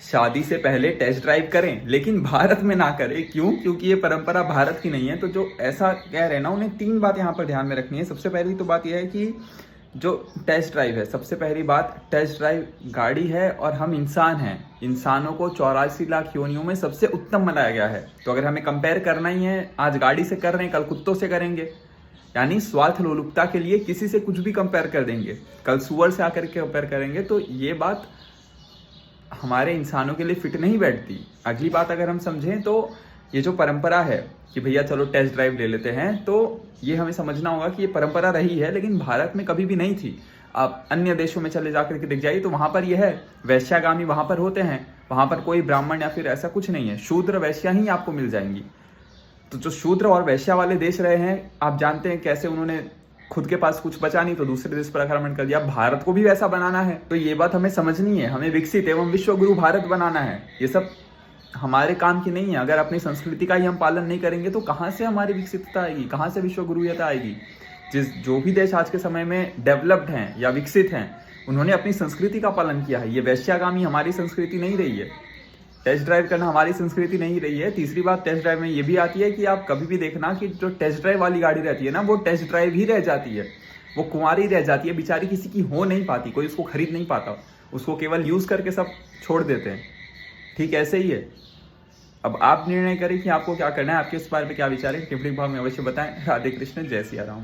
शादी से पहले टेस्ट ड्राइव करें, लेकिन भारत में ना करें। क्यों? क्योंकि ये परंपरा भारत की नहीं है। तो जो ऐसा कह रहे हैं ना, उन्हें 3 बात यहाँ पर ध्यान में रखनी है। सबसे पहली तो बात यह है कि जो टेस्ट ड्राइव है, सबसे पहली बात, टेस्ट ड्राइव गाड़ी है और हम इंसान हैं। इंसानों को 84 लाख योनियों में सबसे उत्तम बनाया गया है। तो अगर हमें कंपेयर करना ही है, आज गाड़ी से कर रहे हैं, कल कुत्तों से करेंगे, यानी स्वार्थ लोलुपता के लिए किसी से कुछ भी कंपेयर कर देंगे, कल सुअर से आकर के कंपेयर करेंगे, तो ये बात हमारे इंसानों के लिए फिट नहीं बैठती। अगली बात अगर हम समझें तो ये जो परंपरा है कि भैया चलो टेस्ट ड्राइव ले लेते हैं, तो ये हमें समझना होगा कि ये परंपरा रही है, लेकिन भारत में कभी भी नहीं थी। आप अन्य देशों में चले जाकर के दिख जाइए तो वहां पर यह है, वैश्यागामी वहां पर होते हैं, वहां पर कोई ब्राह्मण या फिर ऐसा कुछ नहीं है, शूद्र वैश्या ही आपको मिल जाएंगी। तो जो शूद्र और वैश्या वाले देश रहे हैं, आप जानते हैं कैसे उन्होंने खुद के पास कुछ बचा नहीं तो दूसरे देश पर आक्रमण कर दिया। भारत को भी वैसा बनाना है, तो ये बात हमें समझनी है। हमें विकसित एवं विश्व गुरु भारत बनाना है। ये सब हमारे काम की नहीं है। अगर अपनी संस्कृति का ही हम पालन नहीं करेंगे तो कहाँ से हमारी विकसितता आएगी, कहाँ से विश्व गुरुता आएगी। जो भी देश आज के समय में डेवलप्ड हैं या विकसित हैं, उन्होंने अपनी संस्कृति का पालन किया है। ये वैश्यागामी हमारी संस्कृति नहीं रही है। टेस्ट ड्राइव करना हमारी संस्कृति नहीं रही है। तीसरी बात टेस्ट ड्राइव में ये भी आती है कि आप कभी भी देखना कि जो टेस्ट ड्राइव वाली गाड़ी रहती है ना, वो टेस्ट ड्राइव ही रह जाती है, वो कुंवारी रह जाती है, बेचारी किसी की हो नहीं पाती, कोई उसको खरीद नहीं पाता, उसको केवल यूज करके सब छोड़ देते हैं। ठीक ऐसे ही है। अब आप निर्णय करें कि आपको क्या करना है, आपके इस बारे में क्या विचार है, टिप्पणी भाग में अवश्य बताएं। राधे कृष्ण, जय सिया राम।